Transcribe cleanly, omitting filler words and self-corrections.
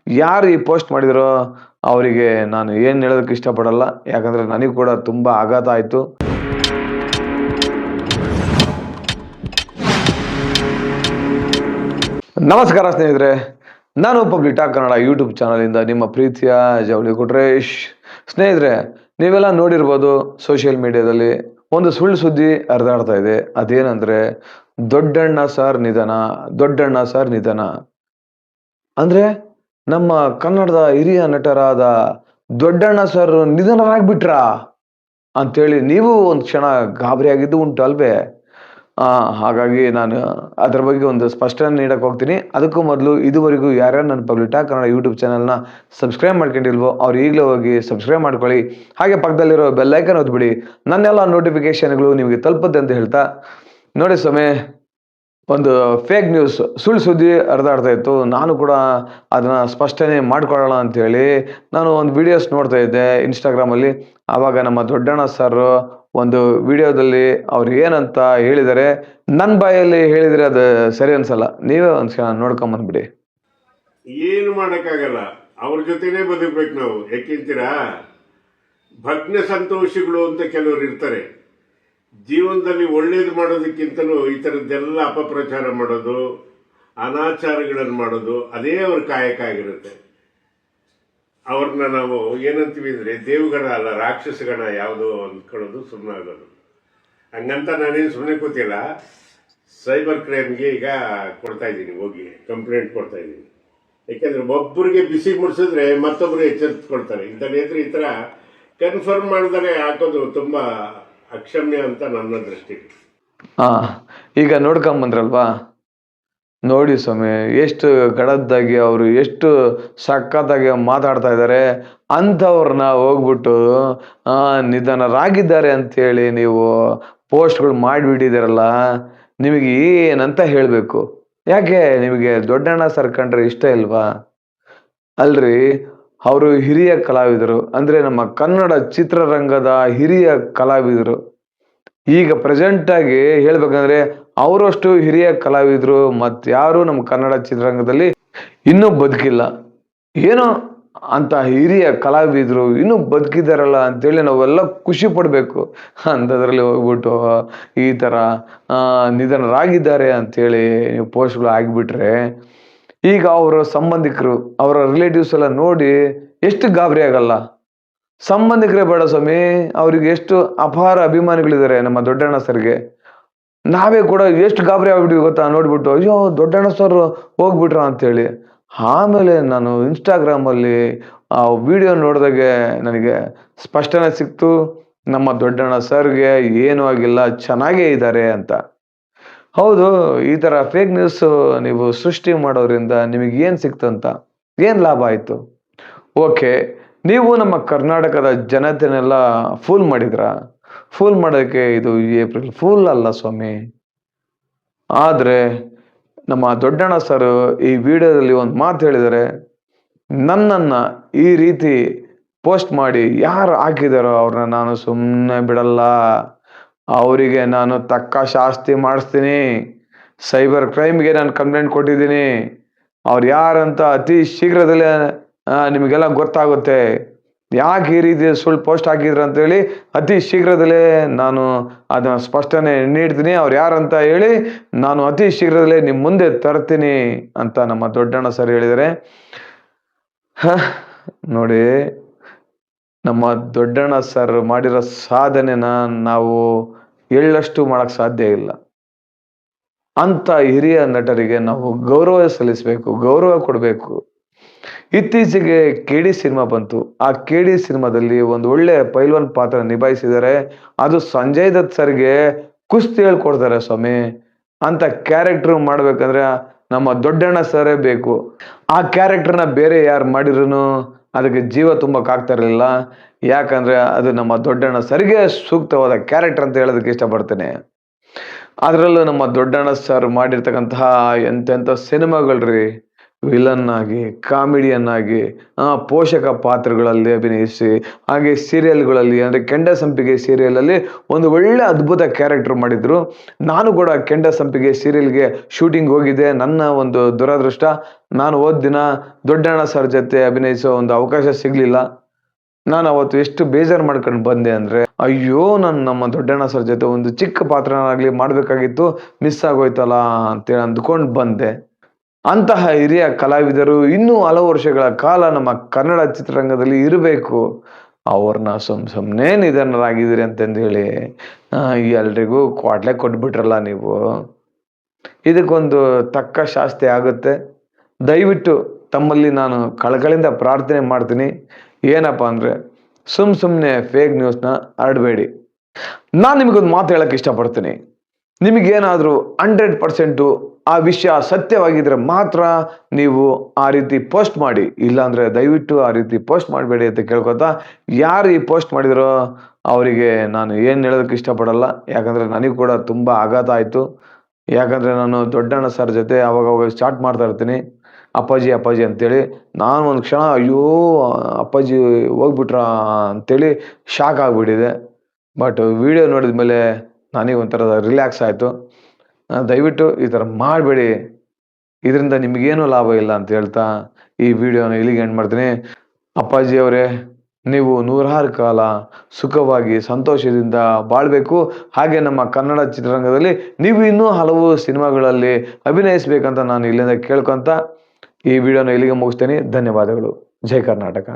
ಯಾರು ಈ ಪೋಸ್ಟ್ ಮಾಡಿದರೋ ಅವರಿಗೆ ನಾನು ಏನು ಹೇಳೋದಕ್ಕೆ ಇಷ್ಟಪಡಲ್ಲ, ಯಾಕಂದರೆ ನನಗೆ ಕೂಡ ತುಂಬ ಆಘಾತ ಆಯಿತು. ನಮಸ್ಕಾರ ಸ್ನೇಹಿತರೆ, ನಾನು ಪಬ್ಲಿಕ್ ಟಾಕ್ ಕನ್ನಡ ಯೂಟ್ಯೂಬ್ ಚಾನಲಿಂದ ನಿಮ್ಮ ಪ್ರೀತಿಯ ಜವಳಿ ಕೊಟ್ರೇಶ್. ಸ್ನೇಹಿತರೆ, ನೀವೆಲ್ಲ ನೋಡಿರ್ಬೋದು ಸೋಷಿಯಲ್ ಮೀಡಿಯಾದಲ್ಲಿ ಒಂದು ಸುಳ್ಳು ಸುದ್ದಿ ಹರಿದಾಡ್ತಾ ಇದೆ. ಅದೇನಂದರೆ ದೊಡ್ಡಣ್ಣ ಸರ್ ನಿಧನ. ಅಂದರೆ ನಮ್ಮ ಕನ್ನಡದ ಹಿರಿಯ ನಟರಾದ ದೊಡ್ಡಣ್ಣ ಸರ್ ನಿಧನರಾಗ್ಬಿಟ್ರಾ ಅಂಥೇಳಿ ನೀವು ಒಂದು ಕ್ಷಣ ಗಾಬರಿ ಆಗಿದ್ದು ಉಂಟು ಅಲ್ವೇ? ಹಾಗಾಗಿ ನಾನು ಅದರ ಬಗ್ಗೆ ಒಂದು ಸ್ಪಷ್ಟನೆ ನೀಡಕ್ಕೆ ಹೋಗ್ತೀನಿ. ಅದಕ್ಕೂ ಮೊದಲು ಇದುವರೆಗೂ ಯಾರ್ಯಾರು ನನ್ನ ಪಬ್ಲಿಕ್ ಟಾಕ್ ಕನ್ನಡ ಯೂಟ್ಯೂಬ್ ಚಾನಲ್ನ ಸಬ್ಸ್ಕ್ರೈಬ್ ಮಾಡ್ಕೊಂಡಿಲ್ವೋ ಅವ್ರು ಈಗಲೇ ಹೋಗಿ ಸಬ್ಸ್ಕ್ರೈಬ್ ಮಾಡ್ಕೊಳ್ಳಿ. ಹಾಗೆ ಪಕ್ಕದಲ್ಲಿರೋ ಬೆಲ್ಲೈಕನ್ ಒತ್ಬಿಡಿ, ನನ್ನೆಲ್ಲ ನೋಟಿಫಿಕೇಶನ್ಗಳು ನಿಮಗೆ ತಲುಪುತ್ತೆ ಅಂತ ಹೇಳ್ತಾ, ನೋಡಿ ಸ್ವಾಮಿ, ಒಂದು ಫೇಕ್ ನ್ಯೂಸ್ ಸುಳ್ಳು ಸುದ್ದಿ ಹರಿದಾಡ್ತಾ ಇತ್ತು. ನಾನು ಕೂಡ ಅದನ್ನು ಸ್ಪಷ್ಟನೆ ಮಾಡ್ಕೊಳ್ಳೋಣ ಅಂಥೇಳಿ ನಾನು ಒಂದು ವಿಡಿಯೋಸ್ ನೋಡ್ತಾ ಇದ್ದೆ ಇನ್ಸ್ಟಾಗ್ರಾಮಲ್ಲಿ. ಆವಾಗ ನಮ್ಮ ದೊಡ್ಡಣ್ಣ ಸರ್ ಒಂದು ವಿಡಿಯೋದಲ್ಲಿ ಅವ್ರು ಏನಂತ ಹೇಳಿದ್ದಾರೆ, ನನ್ನ ಬಾಯಲ್ಲಿ ಹೇಳಿದರೆ ಅದು ಸರಿ ಅನ್ಸಲ್ಲ. ನೀವೇ ಒಂದು ನೋಡ್ಕೊಂಬಂದ್ಬಿಡಿ. ಏನು ಮಾಡೋಕ್ಕಾಗಲ್ಲ, ಅವ್ರ ಜೊತೆನೇ ಬದುಕಬೇಕು ನಾವು. ಯಾಕೆಂತೀರಾ, ಭಗ್ನ ಸಂತೋಷಿಗಳು ಅಂತ ಕೆಲವರು ಇರ್ತಾರೆ. ಜೀವನದಲ್ಲಿ ಒಳ್ಳೇದು ಮಾಡೋದಕ್ಕಿಂತಲೂ ಈ ಥರದ್ದೆಲ್ಲ ಅಪಪ್ರಚಾರ ಮಾಡೋದು, ಅನಾಚಾರಗಳನ್ನು ಮಾಡೋದು, ಅದೇ ಅವ್ರ ಕಾಯಕ ಆಗಿರುತ್ತೆ. ಅವ್ರನ್ನ ನಾವು ಏನಂತೀವಿ ಅಂದರೆ ದೇವಗಣ ಅಲ್ಲ, ರಾಕ್ಷಸಗಣ ಯಾವುದು ಅಂದ್ಕೊಳ್ಳೋದು ಸುಮ್ಮನಾಗೋದು. ಹಂಗಂತ ನಾನೇನು ಸುಮ್ಮನೆ ಕೂತಿಲ್ಲ. ಸೈಬರ್ ಕ್ರೈಮ್ಗೆ ಈಗ ಕೊಡ್ತಾ ಇದ್ದೀನಿ, ಹೋಗಿ ಕಂಪ್ಲೇಂಟ್ ಕೊಡ್ತಾ ಇದ್ದೀನಿ. ಯಾಕೆಂದರೆ ಒಬ್ಬರಿಗೆ ಬಿಸಿ ಮುಡಿಸಿದ್ರೆ ಮತ್ತೊಬ್ಬರು ಎಚ್ಚರಿಸ್ಕೊಳ್ತಾರೆ. ಇಂಥದ್ದು ಈ ಥರ ಕನ್ಫರ್ಮ್ ಮಾಡಿದರೆ ಹಾಕೋದು ತುಂಬ ಅಕ್ಷಮ್ಯ ಅಂತ ನನ್ನ ದೃಷ್ಟಿ. ಈಗ ನೋಡ್ಕೊಂಬಂದ್ರಲ್ವಾ, ನೋಡಿ ಸ್ವಾಮಿ, ಎಷ್ಟು ಗಡದ್ದಾಗಿ ಅವರು ಎಷ್ಟು ಸಖತ್ತಾಗಿ ಮಾತಾಡ್ತಾ ಇದ್ದಾರೆ. ಅಂಥವ್ರನ್ನ ಹೋಗ್ಬಿಟ್ಟು ನಿಧನರಾಗಿದ್ದಾರೆ ಅಂಥೇಳಿ ನೀವು ಪೋಸ್ಟ್ಗಳು ಮಾಡಿಬಿಟ್ಟಿದ್ದೀರಲ್ಲ, ನಿಮಗೆ ಏನಂತ ಹೇಳಬೇಕು? ಯಾಕೆ ನಿಮಗೆ ದೊಡ್ಡಣ್ಣ ಸರ್ ಕಂಡ್ರೆ ಇಷ್ಟ ಇಲ್ವಾ? ಅಲ್ರಿ, ಅವರು ಹಿರಿಯ ಕಲಾವಿದರು, ಅಂದರೆ ನಮ್ಮ ಕನ್ನಡ ಚಿತ್ರರಂಗದ ಹಿರಿಯ ಕಲಾವಿದರು. ಈಗ ಪ್ರೆಸೆಂಟಾಗಿ ಹೇಳ್ಬೇಕಂದ್ರೆ ಅವರಷ್ಟು ಹಿರಿಯ ಕಲಾವಿದರು ಮತ್ತಾರು ನಮ್ಮ ಕನ್ನಡ ಚಿತ್ರರಂಗದಲ್ಲಿ ಇನ್ನೂ ಬದುಕಿಲ್ಲ. ಏನೋ ಅಂತ ಹಿರಿಯ ಕಲಾವಿದರು ಇನ್ನೂ ಬದುಕಿದಾರಲ್ಲ ಅಂತೇಳಿ ನಾವೆಲ್ಲ ಖುಷಿ ಪಡಬೇಕು. ಅಂಥದ್ರಲ್ಲಿ ಹೋಗ್ಬಿಟ್ಟು ಈ ಥರ ನಿಧನರಾಗಿದ್ದಾರೆ ಅಂಥೇಳಿ ನೀವು ಪೋಸ್ಟ್ಗಳು ಆಗಿಬಿಟ್ರೆ, ಈಗ ಅವರ ಸಂಬಂಧಿಕರು, ಅವರ ರಿಲೇಟಿವ್ಸ್ ಎಲ್ಲ ನೋಡಿ ಎಷ್ಟು ಗಾಬರಿ ಆಗಲ್ಲ? ಸಂಬಂಧಿಕರೇ ಬೇಡ ಸ್ವಾಮಿ, ಅವ್ರಿಗೆ ಎಷ್ಟು ಅಪಾರ ಅಭಿಮಾನಿಗಳಿದ್ದಾರೆ ನಮ್ಮ ದೊಡ್ಡಣ್ಣ ಸರ್ಗೆ. ನಾವೇ ಕೂಡ ಎಷ್ಟು ಗಾಬರಿ ಆಗ್ಬಿಟ್ಟಿವಿ ಗೊತ್ತಾ ನೋಡ್ಬಿಟ್ಟು, ಅಯ್ಯೋ ದೊಡ್ಡಣ್ಣ ಸರ್ ಹೋಗ್ಬಿಟ್ರ ಅಂತೇಳಿ. ಆಮೇಲೆ ನಾನು ಇನ್ಸ್ಟಾಗ್ರಾಮಲ್ಲಿ ಆ ವಿಡಿಯೋ ನೋಡಿದಾಗೆ ನನಗೆ ಸ್ಪಷ್ಟನೆ ಸಿಕ್ತು, ನಮ್ಮ ದೊಡ್ಡಣ್ಣ ಸರ್ಗೆ ಏನೂ ಆಗಿಲ್ಲ, ಚೆನ್ನಾಗೇ ಇದ್ದಾರೆ ಅಂತ. ಹೌದು, ಈ ಥರ ಫೇಕ್ ನ್ಯೂಸ್ ನೀವು ಸೃಷ್ಟಿ ಮಾಡೋದ್ರಿಂದ ನಿಮಗೆ ಏನು ಸಿಕ್ತಂತ, ಏನು ಲಾಭ ಆಯಿತು? ಓಕೆ, ನೀವು ನಮ್ಮ ಕರ್ನಾಟಕದ ಜನತೆನೆಲ್ಲ ಫೂಲ್ ಮಾಡಿದ್ರ? ಫೂಲ್ ಮಾಡೋಕ್ಕೆ ಇದು ಏಪ್ರಿಲ್ ಫೂಲ್ ಅಲ್ಲ ಸ್ವಾಮಿ. ಆದರೆ ನಮ್ಮ ದೊಡ್ಡಣ್ಣ ಸರ್ ಈ ವಿಡಿಯೋದಲ್ಲಿ ಒಂದು ಮಾತು ಹೇಳಿದ್ದಾರೆ, ನನ್ನನ್ನು ಈ ರೀತಿ ಪೋಸ್ಟ್ ಮಾಡಿ ಯಾರು ಹಾಕಿದಾರೋ ಅವ್ರನ್ನ ನಾನು ಸುಮ್ಮನೆ ಬಿಡಲ್ಲ, ಅವರಿಗೆ ನಾನು ತಕ್ಕ ಶಾಸ್ತಿ ಮಾಡಿಸ್ತೀನಿ. ಸೈಬರ್ ಕ್ರೈಮ್ಗೆ ನಾನು ಕಂಪ್ಲೇಂಟ್ ಕೊಟ್ಟಿದ್ದೀನಿ. ಅವ್ರು ಯಾರಂತ ಅತಿ ಶೀಘ್ರದಲ್ಲೇ ನಿಮಗೆಲ್ಲ ಗೊತ್ತಾಗುತ್ತೆ. ಯಾಕೆ ಈ ರೀತಿ ಸುಳ್ಳು ಪೋಸ್ಟ್ ಹಾಕಿದ್ರು ಅಂತೇಳಿ ಅತಿ ಶೀಘ್ರದಲ್ಲೇ ನಾನು ಅದನ್ನು ಸ್ಪಷ್ಟನೆ ನೀಡ್ತೀನಿ. ಅವ್ರು ಯಾರಂತ ಹೇಳಿ ನಾನು ಅತಿ ಶೀಘ್ರದಲ್ಲೇ ನಿಮ್ಮ ಮುಂದೆ ತರ್ತೀನಿ ಅಂತ ನಮ್ಮ ದೊಡ್ಡಣ್ಣ ಸರ್ ಹೇಳಿದ್ದಾರೆ. ನೋಡಿ, ನಮ್ಮ ದೊಡ್ಡಣ್ಣ ಸರ್ ಮಾಡಿರೋ ಸಾಧನೆನ ನಾವು ಎಳ್ಳಷ್ಟು ಮಾಡೋಕ್ಕೆ ಸಾಧ್ಯ ಇಲ್ಲ. ಅಂಥ ಹಿರಿಯ ನಟರಿಗೆ ನಾವು ಗೌರವ ಸಲ್ಲಿಸಬೇಕು, ಗೌರವ ಕೊಡಬೇಕು. ಇತ್ತೀಚೆಗೆ KD ಸಿನಿಮಾ ಬಂತು. ಆ KD ಸಿನಿಮಾದಲ್ಲಿ ಒಂದು ಒಳ್ಳೆ ಪೈಲ್ವಾನ್ ಪಾತ್ರ ನಿಭಾಯಿಸಿದ್ದಾರೆ. ಅದು ಸಂಜಯ್ ದತ್ ಸರ್ಗೆ ಕುಸ್ತಿ ಹೇಳ್ಕೊಡ್ತಾರೆ ಸ್ವಾಮಿ. ಅಂತ ಕ್ಯಾರೆಕ್ಟರ್ ಮಾಡ್ಬೇಕಂದ್ರೆ ನಮ್ಮ ದೊಡ್ಡಣ್ಣ ಸರೇ ಬೇಕು. ಆ ಕ್ಯಾರೆಕ್ಟರ್ನ ಬೇರೆ ಯಾರು ಮಾಡಿದ್ರು ಅದಕ್ಕೆ ಜೀವ ತುಂಬಕ್ಕಾಗ್ತಾ ಇರಲಿಲ್ಲ. ಯಾಕಂದ್ರೆ ಅದು ನಮ್ಮ ದೊಡ್ಡಣ್ಣ ಸರ್ಗೆ ಸೂಕ್ತವಾದ ಕ್ಯಾರೆಕ್ಟರ್ ಅಂತ ಹೇಳೋದಕ್ಕೆ ಇಷ್ಟಪಡ್ತೇನೆ. ಅದರಲ್ಲೂ ನಮ್ಮ ದೊಡ್ಡಣ್ಣ ಸರ್ ಮಾಡಿರ್ತಕ್ಕಂತಹ ಎಂತೆಂಥ ಸಿನಿಮಾಗಳ್ರಿ, ವಿಲನ್ ಆಗಿ, ಕಾಮಿಡಿಯನ್ ಆಗಿ, ಪೋಷಕ ಪಾತ್ರಗಳಲ್ಲಿ ಅಭಿನಯಿಸಿ, ಹಾಗೆ ಸೀರಿಯಲ್ಗಳಲ್ಲಿ ಅಂದರೆ ಕೆಂಡ ಸಂಪಿಗೆ ಸೀರಿಯಲಲ್ಲಿ ಒಂದು ಒಳ್ಳೆ ಅದ್ಭುತ ಕ್ಯಾರೆಕ್ಟರ್ ಮಾಡಿದ್ರು. ನಾನು ಕೂಡ ಕೆಂಡ ಸಂಪಿಗೆ ಸೀರಿಯಲ್ಗೆ ಶೂಟಿಂಗ್ ಹೋಗಿದ್ದೆ. ನನ್ನ ಒಂದು ದುರದೃಷ್ಟ, ನಾನು ಹೋದ ದಿನ ದೊಡ್ಡಣ್ಣ ಸರ್ ಜೊತೆ ಅಭಿನಯಿಸೋ ಒಂದು ಅವಕಾಶ ಸಿಗಲಿಲ್ಲ. ನಾನು ಅವತ್ತು ಎಷ್ಟು ಬೇಜಾರು ಮಾಡ್ಕೊಂಡು ಬಂದೆ ಅಂದರೆ, ಅಯ್ಯೋ ನಾನು ನಮ್ಮ ದೊಡ್ಡಣ್ಣ ಸರ್ ಜೊತೆ ಒಂದು ಚಿಕ್ಕ ಪಾತ್ರನಾಗಲಿ ಮಾಡಬೇಕಾಗಿತ್ತು, ಮಿಸ್ ಆಗೋಯ್ತಲ್ಲ ಅಂತೇಳಿ ಅಂದ್ಕೊಂಡು ಬಂದೆ. ಅಂತಹ ಹಿರಿಯ ಕಲಾವಿದರು ಇನ್ನೂ ಹಲವು ವರ್ಷಗಳ ಕಾಲ ನಮ್ಮ ಕನ್ನಡ ಚಿತ್ರರಂಗದಲ್ಲಿ ಇರಬೇಕು. ಅವ್ರನ್ನ ಸುಮ್ಮನೆ ನಿಧನರಾಗಿದ್ದೀರಿ ಅಂತಂದು ಹೇಳಿ ಎಲ್ರಿಗೂ ಕ್ವಾಟ್ಲೆ ಕೊಟ್ಬಿಟ್ರಲ್ಲ ನೀವು. ಇದಕ್ಕೊಂದು ತಕ್ಕ ಶಾಸ್ತಿ ಆಗುತ್ತೆ. ದಯವಿಟ್ಟು ತಮ್ಮಲ್ಲಿ ನಾನು ಕಳಕಳಿಂದ ಪ್ರಾರ್ಥನೆ ಮಾಡ್ತೀನಿ. ಏನಪ್ಪ ಅಂದರೆ, ಸುಮ್ಮನೆ ಫೇಕ್ ನ್ಯೂಸ್ನ ಹರಡಬೇಡಿ. ನಾನು ನಿಮಗೊಂದು ಮಾತು ಹೇಳಕ್ಕೆ ಇಷ್ಟಪಡ್ತೀನಿ. ನಿಮಗೇನಾದರೂ 100% ಆ ವಿಷಯ ಸತ್ಯವಾಗಿದ್ದರೆ ಮಾತ್ರ ನೀವು ಆ ರೀತಿ ಪೋಸ್ಟ್ ಮಾಡಿ, ಇಲ್ಲಾಂದರೆ ದಯವಿಟ್ಟು ಆ ರೀತಿ ಪೋಸ್ಟ್ ಮಾಡಬೇಡಿ ಅಂತ ಕೇಳ್ಕೊತಾ, ಯಾರು ಈ ಪೋಸ್ಟ್ ಮಾಡಿದರೋ ಅವರಿಗೆ ನಾನು ಏನು ಹೇಳೋದಕ್ಕೆ ಇಷ್ಟಪಡಲ್ಲ. ಯಾಕಂದರೆ ನನಗೆ ಕೂಡ ತುಂಬ ಆಘಾತ ಆಯಿತು. ಯಾಕಂದರೆ ನಾನು ದೊಡ್ಡಣ್ಣ ಸರ್ ಜೊತೆ ಅವಾಗ ಸ್ಟಾರ್ಟ್ ಮಾಡ್ತಾ ಇರ್ತೀನಿ, ಅಪ್ಪಾಜಿ ಅಪ್ಪಾಜಿ ಅಂತೇಳಿ. ನಾನು ಒಂದು ಕ್ಷಣ ಅಯ್ಯೋ ಅಪ್ಪಾಜಿ ಹೋಗ್ಬಿಟ್ರಾ ಅಂತೇಳಿ ಶಾಕ್ ಆಗಿಬಿಟ್ಟಿದೆ. ಬಟ್ ವಿಡಿಯೋ ನೋಡಿದ ಮೇಲೆ ನನಗೆ ಒಂಥರ ರಿಲ್ಯಾಕ್ಸ್ ಆಯಿತು. ದಯವಿಟ್ಟು ಈ ಥರ ಮಾಡಬೇಡಿ, ಇದರಿಂದ ನಿಮಗೇನೂ ಲಾಭ ಇಲ್ಲ ಅಂತ ಹೇಳ್ತಾ ಈ ವಿಡಿಯೋನ ಇಲ್ಲಿಗೆ ಎಂಡ್ ಮಾಡ್ತೀನಿ. ಅಪ್ಪಾಜಿ ಅವರೇ, ನೀವು 100 ಕಾಲ ಸುಖವಾಗಿ ಸಂತೋಷದಿಂದ ಬಾಳಬೇಕು. ಹಾಗೆ ನಮ್ಮ ಕನ್ನಡ ಚಿತ್ರರಂಗದಲ್ಲಿ ನೀವು ಇನ್ನೂ ಹಲವು ಸಿನಿಮಾಗಳಲ್ಲಿ ಅಭಿನಯಿಸಬೇಕಂತ ನಾನು ಇಲ್ಲಿಂದ ಕೇಳ್ಕೊತ ಈ ವಿಡಿಯೋನ ಇಲ್ಲಿಗೆ ಮುಗಿಸ್ತೇನೆ. ಧನ್ಯವಾದಗಳು. ಜೈ ಕರ್ನಾಟಕ.